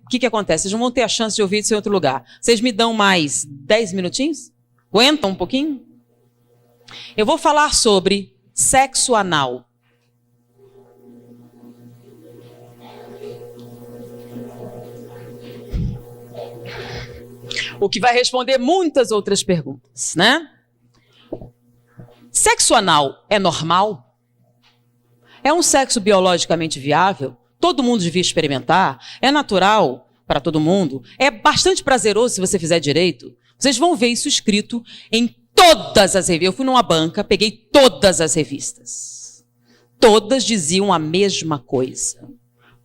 o que acontece? Vocês não vão ter a chance de ouvir isso em outro lugar. Vocês me dão mais 10 minutinhos? Aguentam um pouquinho? Eu vou falar sobre sexo anal. O que vai responder muitas outras perguntas, né? Sexo anal é normal? É um sexo biologicamente viável? Todo mundo devia experimentar? É natural para todo mundo? É bastante prazeroso se você fizer direito? Vocês vão ver isso escrito em todas as revistas. Eu fui numa banca, peguei todas as revistas. Todas diziam a mesma coisa.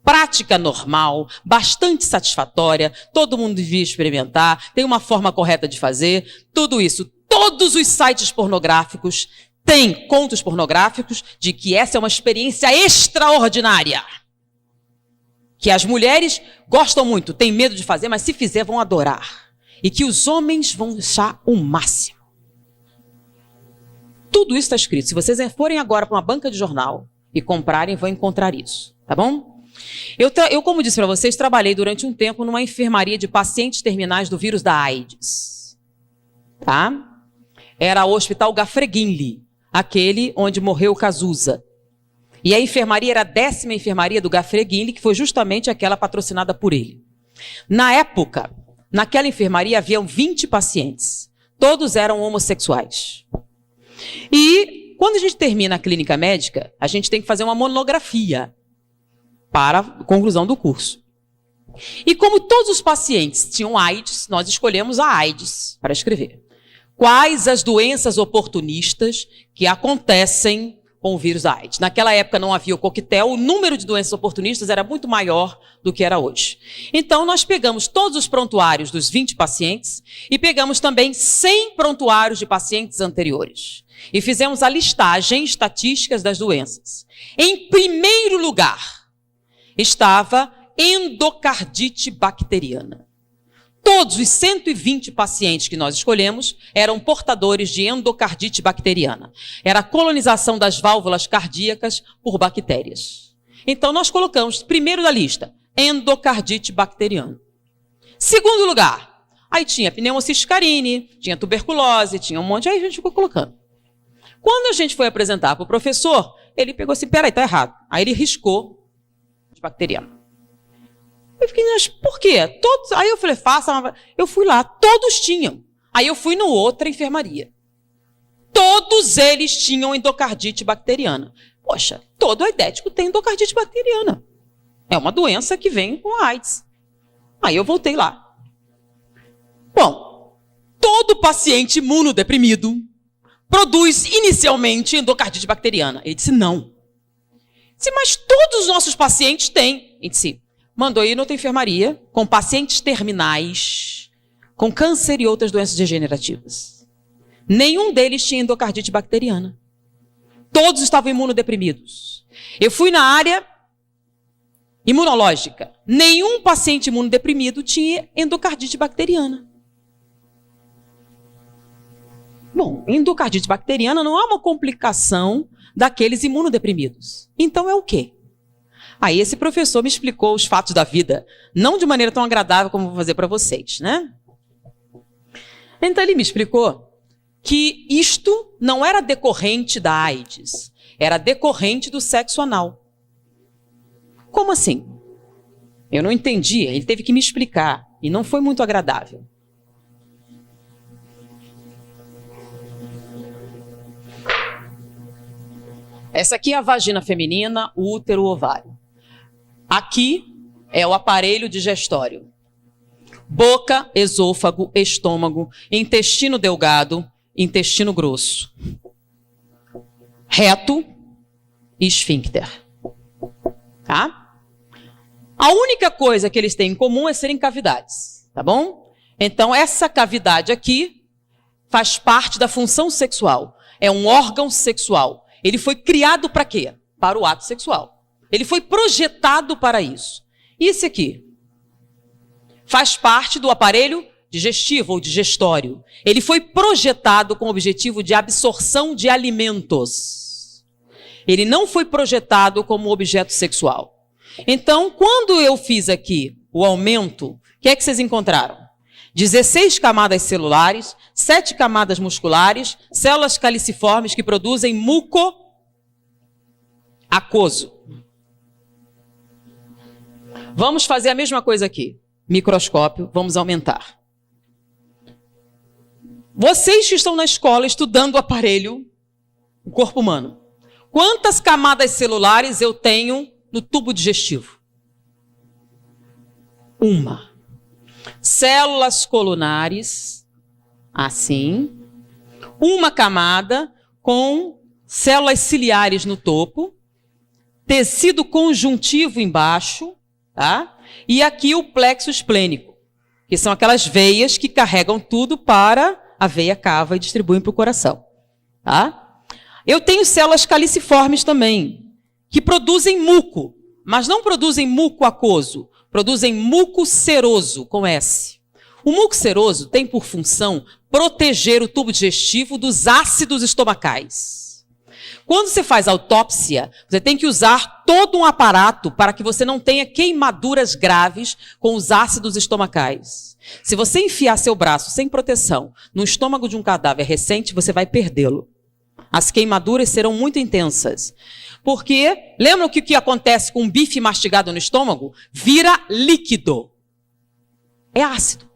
Prática normal, bastante satisfatória, todo mundo devia experimentar, tem uma forma correta de fazer, tudo isso. Todos os sites pornográficos têm contos pornográficos de que essa é uma experiência extraordinária. Que as mulheres gostam muito, têm medo de fazer, mas se fizer vão adorar. E que os homens vão achar o máximo. Tudo isso está escrito. Se vocês forem agora para uma banca de jornal e comprarem, vão encontrar isso, tá bom? Eu, como disse para vocês, trabalhei durante um tempo numa enfermaria de pacientes terminais do vírus da AIDS. Tá? Era o Hospital Gafreguinli, aquele onde morreu Cazuza. E a enfermaria era a 10ª enfermaria do Gafreguinli, que foi justamente aquela patrocinada por ele. Na época, naquela enfermaria haviam 20 pacientes. Todos eram homossexuais. E quando a gente termina a clínica médica, a gente tem que fazer uma monografia para a conclusão do curso. E como todos os pacientes tinham AIDS, nós escolhemos a AIDS para escrever. Quais as doenças oportunistas que acontecem com o vírus da AIDS? Naquela época não havia o coquetel, o número de doenças oportunistas era muito maior do que era hoje. Então nós pegamos todos os prontuários dos 20 pacientes e pegamos também 100 prontuários de pacientes anteriores. E fizemos a listagem estatísticas das doenças. Em primeiro lugar, estava endocardite bacteriana. Todos os 120 pacientes que nós escolhemos eram portadores de endocardite bacteriana. Era a colonização das válvulas cardíacas por bactérias. Então nós colocamos, primeiro da lista, endocardite bacteriana. Segundo lugar, aí tinha pneumocystis tinha tuberculose, tinha um monte, aí a gente ficou colocando. Quando a gente foi apresentar para o professor, ele pegou assim, peraí, tá errado. Aí ele riscou bacteriana. Eu fiquei, mas por quê? Todos... Aí eu falei, faça. Eu fui lá, todos tinham. Aí eu fui no outra enfermaria. Todos eles tinham endocardite bacteriana. Poxa, todo aidético tem endocardite bacteriana. É uma doença que vem com a AIDS. Aí eu voltei lá. Bom, todo paciente imunodeprimido produz inicialmente endocardite bacteriana. Ele disse, não. Mas todos os nossos pacientes têm. Ele disse, mandou ir noutra enfermaria com pacientes terminais, com câncer e outras doenças degenerativas. Nenhum deles tinha endocardite bacteriana. Todos estavam imunodeprimidos. Eu fui na área imunológica. Nenhum paciente imunodeprimido tinha endocardite bacteriana. Bom, endocardite bacteriana não é uma complicação daqueles imunodeprimidos. Então é o quê? Aí esse professor me explicou os fatos da vida, não de maneira tão agradável como vou fazer para vocês, né? Então ele me explicou que isto não era decorrente da AIDS, era decorrente do sexo anal. Como assim? Eu não entendi, ele teve que me explicar, e não foi muito agradável. Essa aqui é a vagina feminina, o útero, o ovário. Aqui é o aparelho digestório. Boca, esôfago, estômago, intestino delgado, intestino grosso. Reto e esfíncter. Tá? A única coisa que eles têm em comum é serem cavidades, tá bom? Então essa cavidade aqui faz parte da função sexual. É um órgão sexual. Ele foi criado para quê? Para o ato sexual. Ele foi projetado para isso. E esse aqui? Faz parte do aparelho digestivo ou digestório. Ele foi projetado com o objetivo de absorção de alimentos. Ele não foi projetado como objeto sexual. Então, quando eu fiz aqui o aumento, o que é que vocês encontraram? 16 camadas celulares, 7 camadas musculares, células caliciformes que produzem muco aquoso. Vamos fazer a mesma coisa aqui. Microscópio, vamos aumentar. Vocês que estão na escola estudando o aparelho, o corpo humano, quantas camadas celulares eu tenho no tubo digestivo? Uma. Células colunares, assim. Uma camada com células ciliares no topo, tecido conjuntivo embaixo, tá? E aqui o plexo esplênico, que são aquelas veias que carregam tudo para a veia cava e distribuem para o coração, tá? Eu tenho células caliciformes também, que produzem muco, mas não produzem muco aquoso, produzem muco seroso, com S. O muco seroso tem por função proteger o tubo digestivo dos ácidos estomacais. Quando você faz autópsia, você tem que usar todo um aparato para que você não tenha queimaduras graves com os ácidos estomacais. Se você enfiar seu braço sem proteção no estômago de um cadáver recente, você vai perdê-lo. As queimaduras serão muito intensas. Porque, lembram que o que acontece com um bife mastigado no estômago? Vira líquido. É ácido.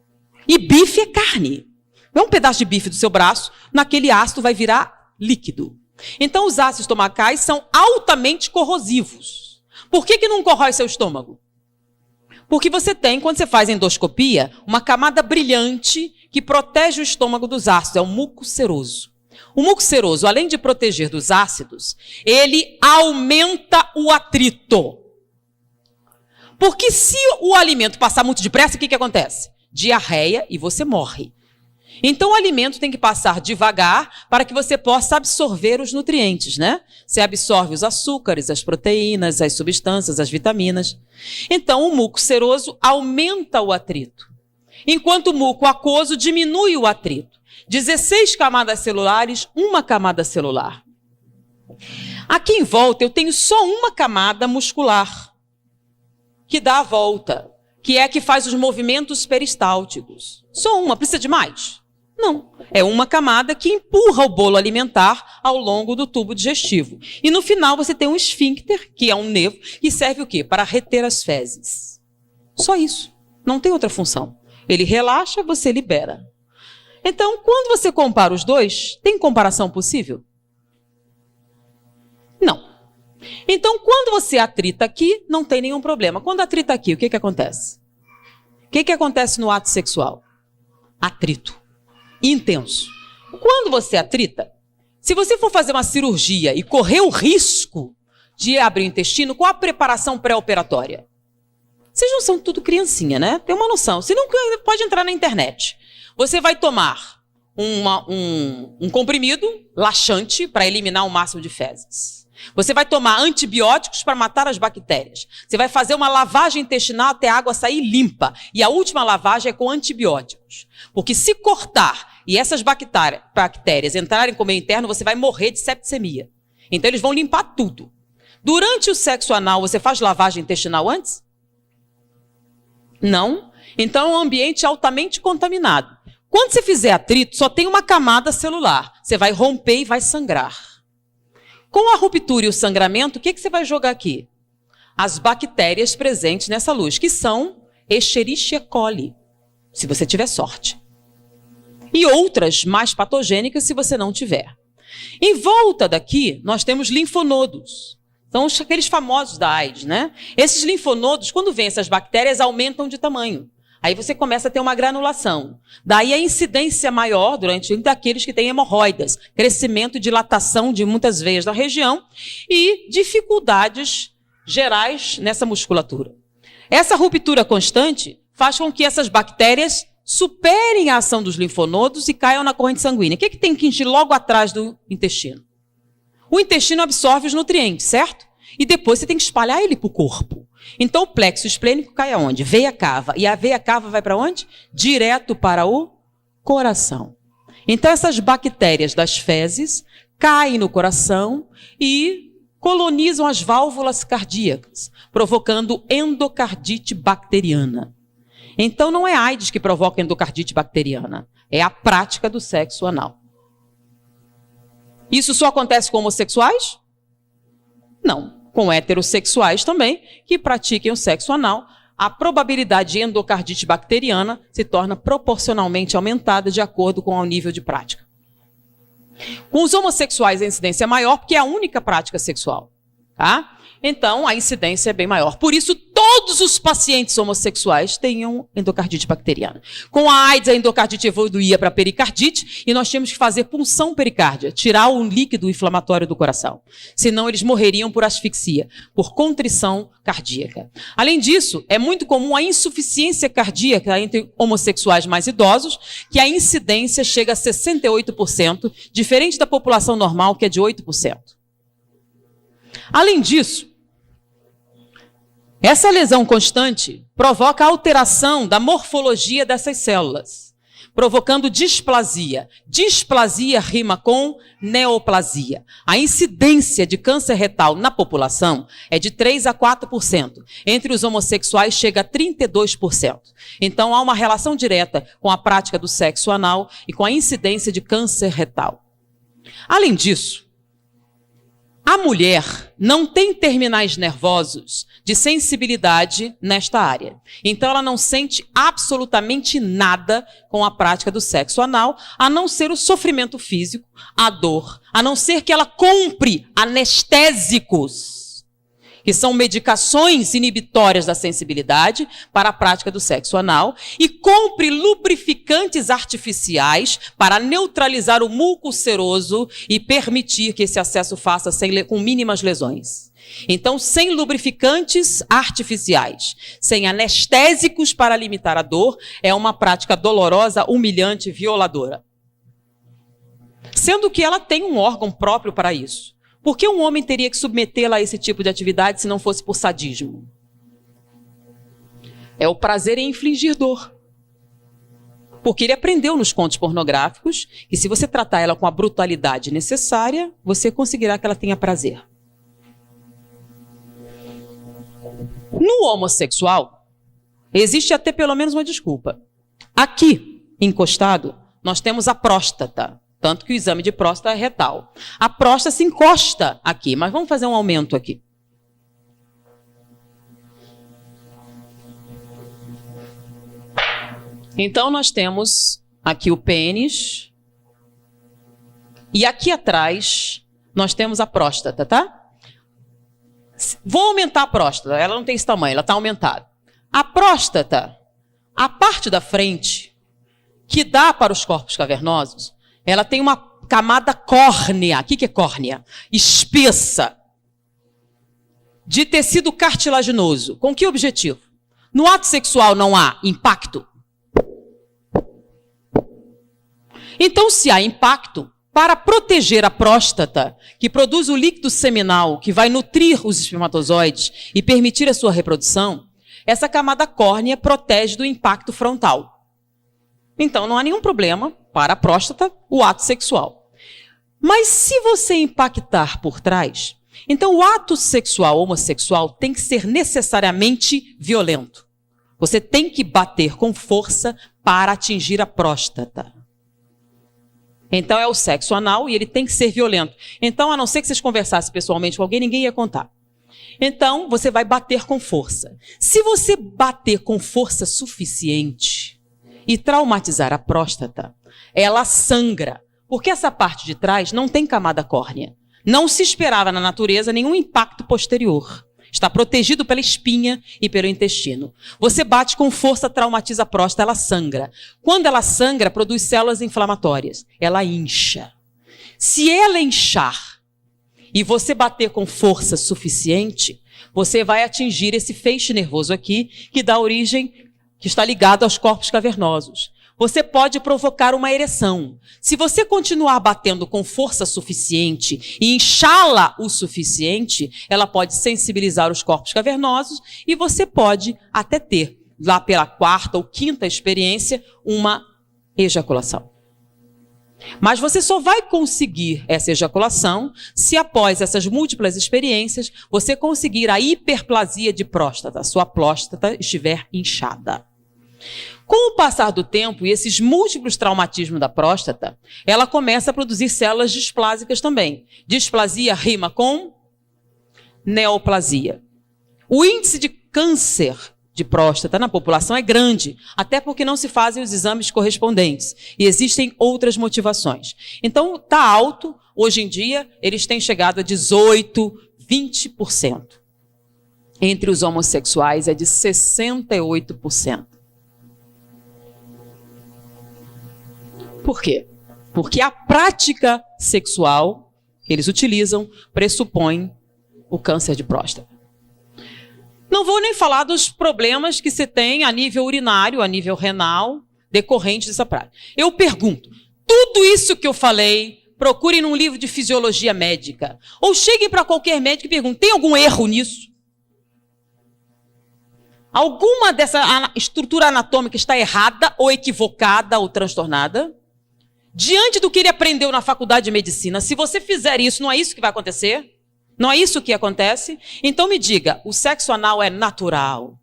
E bife é carne. Não é um pedaço de bife do seu braço, naquele ácido vai virar líquido. Então, os ácidos estomacais são altamente corrosivos. Por que não corrói seu estômago? Porque você tem, quando você faz endoscopia, uma camada brilhante que protege o estômago dos ácidos. É o muco seroso. O muco seroso, além de proteger dos ácidos, ele aumenta o atrito. Porque se o alimento passar muito depressa, o que acontece? Diarreia e você morre. Então o alimento tem que passar devagar para que você possa absorver os nutrientes, né? Você absorve os açúcares, as proteínas, as substâncias, as vitaminas. Então o muco seroso aumenta o atrito, enquanto o muco aquoso diminui o atrito. 16 camadas celulares, uma camada celular. Aqui em volta eu tenho só uma camada muscular, que dá a volta, que é a que faz os movimentos peristálticos. Só uma, precisa de mais? Não. É uma camada que empurra o bolo alimentar ao longo do tubo digestivo. E no final você tem um esfíncter, que é um nervo, que serve o quê? Para reter as fezes. Só isso. Não tem outra função. Ele relaxa, você libera. Então, quando você compara os dois, tem comparação possível? Não. Então, quando você atrita aqui, não tem nenhum problema. Quando atrita aqui, o que acontece? O que acontece no ato sexual? Atrito. Intenso. Quando você atrita, se você for fazer uma cirurgia e correr o risco de abrir o intestino, qual a preparação pré-operatória? Vocês não são tudo criancinha, né? Tem uma noção. Você não pode entrar na internet. Você vai tomar um comprimido laxante para eliminar o máximo de fezes. Você vai tomar antibióticos para matar as bactérias. Você vai fazer uma lavagem intestinal até a água sair limpa. E a última lavagem é com antibióticos. Porque se cortar e essas bactérias entrarem com o meio interno, você vai morrer de septicemia. Então eles vão limpar tudo. Durante o sexo anal, você faz lavagem intestinal antes? Não. Então é um ambiente altamente contaminado. Quando você fizer atrito, só tem uma camada celular. Você vai romper e vai sangrar. Com a ruptura e o sangramento, o que você vai jogar aqui? As bactérias presentes nessa luz, que são Escherichia coli, se você tiver sorte. E outras mais patogênicas, se você não tiver. Em volta daqui, nós temos linfonodos. São aqueles famosos da AIDS, né? Esses linfonodos, quando vêm essas bactérias, aumentam de tamanho. Aí você começa a ter uma granulação. Daí a incidência maior durante daqueles que têm hemorroidas, crescimento e dilatação de muitas veias da região e dificuldades gerais nessa musculatura. Essa ruptura constante faz com que essas bactérias superem a ação dos linfonodos e caiam na corrente sanguínea. O que tem que encher logo atrás do intestino? O intestino absorve os nutrientes, certo? E depois você tem que espalhar ele para o corpo. Então o plexo esplênico cai aonde? Veia cava. E a veia cava vai para onde? Direto para o coração. Então essas bactérias das fezes caem no coração e colonizam as válvulas cardíacas, provocando endocardite bacteriana. Então não é a AIDS que provoca endocardite bacteriana, é a prática do sexo anal. Isso só acontece com homossexuais? Não, com heterossexuais também, que pratiquem o sexo anal. A probabilidade de endocardite bacteriana se torna proporcionalmente aumentada de acordo com o nível de prática. Com os homossexuais a incidência é maior porque é a única prática sexual, tá? Então a incidência é bem maior. Por isso todos os pacientes homossexuais tenham endocardite bacteriana. Com a AIDS a endocardite evoluía para pericardite e nós tínhamos que fazer punção pericárdia, tirar o líquido inflamatório do coração. Senão eles morreriam por asfixia, por contrição cardíaca. Além disso, é muito comum a insuficiência cardíaca entre homossexuais mais idosos, que a incidência chega a 68%, diferente da população normal, que é de 8%. Além disso, essa lesão constante provoca alteração da morfologia dessas células, provocando displasia. Displasia rima com neoplasia. A incidência de câncer retal na população é de 3 a 4%. Entre os homossexuais chega a 32%. Então há uma relação direta com a prática do sexo anal e com a incidência de câncer retal. Além disso, a mulher não tem terminais nervosos de sensibilidade nesta área. Então ela não sente absolutamente nada com a prática do sexo anal, a não ser o sofrimento físico, a dor, a não ser que ela compre anestésicos, que são medicações inibitórias da sensibilidade para a prática do sexo anal, e compre lubrificantes artificiais para neutralizar o muco seroso e permitir que esse acesso faça com mínimas lesões. Então, sem lubrificantes artificiais, sem anestésicos para limitar a dor, é uma prática dolorosa, humilhante, violadora. Sendo que ela tem um órgão próprio para isso. Por que um homem teria que submetê-la a esse tipo de atividade se não fosse por sadismo? É o prazer em infligir dor. Porque ele aprendeu nos contos pornográficos que se você tratar ela com a brutalidade necessária, você conseguirá que ela tenha prazer. No homossexual, existe até pelo menos uma desculpa. Aqui, encostado, nós temos a próstata. Tanto que o exame de próstata é retal. A próstata se encosta aqui, mas vamos fazer um aumento aqui. Então nós temos aqui o pênis. E aqui atrás nós temos a próstata, tá? Vou aumentar a próstata, ela não tem esse tamanho, ela está aumentada. A próstata, a parte da frente, que dá para os corpos cavernosos, ela tem uma camada córnea. O que é córnea? Espessa, de tecido cartilaginoso. Com que objetivo? No ato sexual não há impacto? Então, se há impacto, para proteger a próstata, que produz o líquido seminal, que vai nutrir os espermatozoides e permitir a sua reprodução, essa camada córnea protege do impacto frontal. Então, não há nenhum problema para a próstata o ato sexual. Mas se você impactar por trás, então o ato sexual homossexual tem que ser necessariamente violento. Você tem que bater com força para atingir a próstata. Então é o sexo anal e ele tem que ser violento. Então, a não ser que vocês conversassem pessoalmente com alguém, ninguém ia contar. Então, você vai bater com força. Se você bater com força suficiente e traumatizar a próstata, ela sangra, porque essa parte de trás não tem camada córnea. Não se esperava na natureza nenhum impacto posterior. Está protegido pela espinha e pelo intestino. Você bate com força, traumatiza a próstata, ela sangra. Quando ela sangra, produz células inflamatórias. Ela incha. Se ela inchar e você bater com força suficiente, você vai atingir esse feixe nervoso aqui, que dá origem, que está ligado aos corpos cavernosos. Você pode provocar uma ereção. Se você continuar batendo com força suficiente e inchá-la o suficiente, ela pode sensibilizar os corpos cavernosos e você pode até ter, lá pela 4ª ou 5ª experiência, uma ejaculação. Mas você só vai conseguir essa ejaculação se após essas múltiplas experiências você conseguir a hiperplasia de próstata, sua próstata estiver inchada. Com o passar do tempo e esses múltiplos traumatismos da próstata, ela começa a produzir células displásicas também. Displasia rima com neoplasia. O índice de câncer de próstata na população é grande, até porque não se fazem os exames correspondentes. E existem outras motivações. Então, está alto. Hoje em dia, eles têm chegado a 18%, 20%. Entre os homossexuais é de 68%. Por quê? Porque a prática sexual que eles utilizam pressupõe o câncer de próstata. Não vou nem falar dos problemas que se tem a nível urinário, a nível renal, decorrentes dessa prática. Eu pergunto, tudo isso que eu falei, procurem num livro de fisiologia médica, ou cheguem para qualquer médico e perguntem, tem algum erro nisso? Alguma dessa estrutura anatômica está errada, ou equivocada, ou transtornada? Diante do que ele aprendeu na faculdade de medicina, se você fizer isso, não é isso que vai acontecer? Não é isso que acontece? Então me diga, o sexo anal é natural,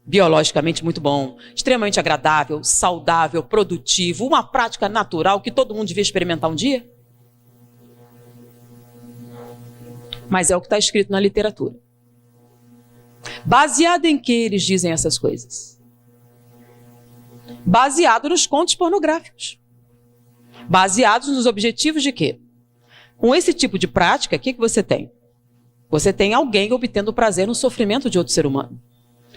biologicamente muito bom, extremamente agradável, saudável, produtivo, uma prática natural que todo mundo devia experimentar um dia? Mas é o que está escrito na literatura. Baseado em que eles dizem essas coisas? Baseado nos contos pornográficos. Baseados nos objetivos de quê? Com esse tipo de prática, o que você tem? Você tem alguém obtendo prazer no sofrimento de outro ser humano.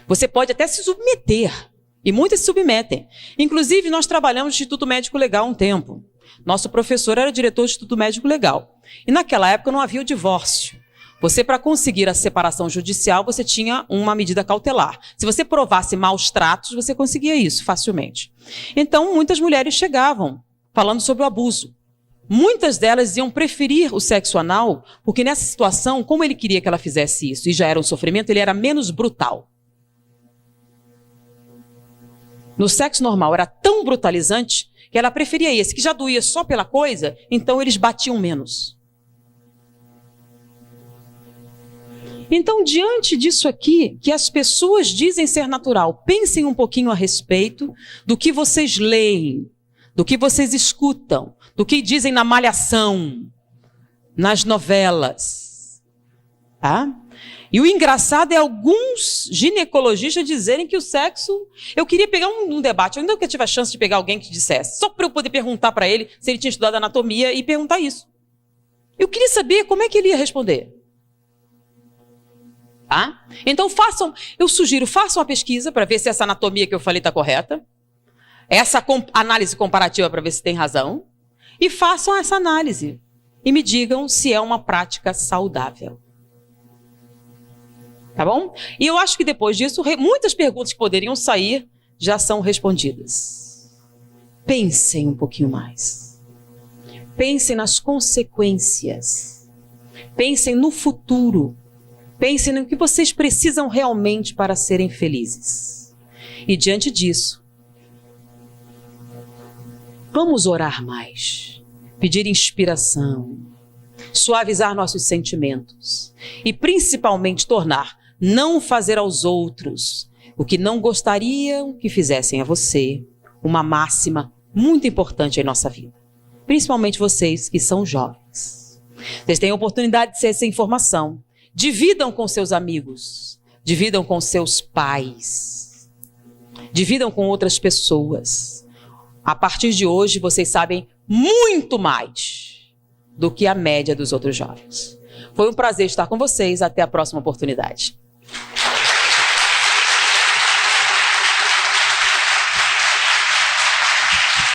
Você pode até se submeter, e muitas se submetem. Inclusive, nós trabalhamos no Instituto Médico Legal há um tempo. Nosso professor era diretor do Instituto Médico Legal. E naquela época não havia o divórcio. Você, para conseguir a separação judicial, você tinha uma medida cautelar. Se você provasse maus tratos, você conseguia isso facilmente. Então, muitas mulheres chegavam falando sobre o abuso. Muitas delas iam preferir o sexo anal, porque nessa situação, como ele queria que ela fizesse isso, e já era um sofrimento, ele era menos brutal. No sexo normal era tão brutalizante que ela preferia esse, que já doía só pela coisa, então eles batiam menos. Então, diante disso aqui, que as pessoas dizem ser natural, pensem um pouquinho a respeito do que vocês leem, do que vocês escutam, do que dizem na malhação, nas novelas. Tá? E o engraçado é alguns ginecologistas dizerem que o sexo... Eu queria pegar um debate, eu ainda nunca tive a chance de pegar alguém que dissesse, só para eu poder perguntar para ele se ele tinha estudado anatomia e perguntar isso. Eu queria saber como é que ele ia responder. Tá? Então eu sugiro, façam uma pesquisa para ver se essa anatomia que eu falei está correta. Essa análise comparativa para ver se tem razão, e façam essa análise e me digam se é uma prática saudável. Tá bom? E eu acho que depois disso, muitas perguntas que poderiam sair já são respondidas. Pensem um pouquinho mais. Pensem nas consequências. Pensem no futuro. Pensem no que vocês precisam realmente para serem felizes. E diante disso, vamos orar mais, pedir inspiração, suavizar nossos sentimentos e principalmente não fazer aos outros o que não gostariam que fizessem a você, uma máxima muito importante em nossa vida. Principalmente vocês que são jovens. Vocês têm a oportunidade de ter essa informação. Dividam com seus amigos, dividam com seus pais, dividam com outras pessoas. A partir de hoje, vocês sabem muito mais do que a média dos outros jovens. Foi um prazer estar com vocês. Até a próxima oportunidade.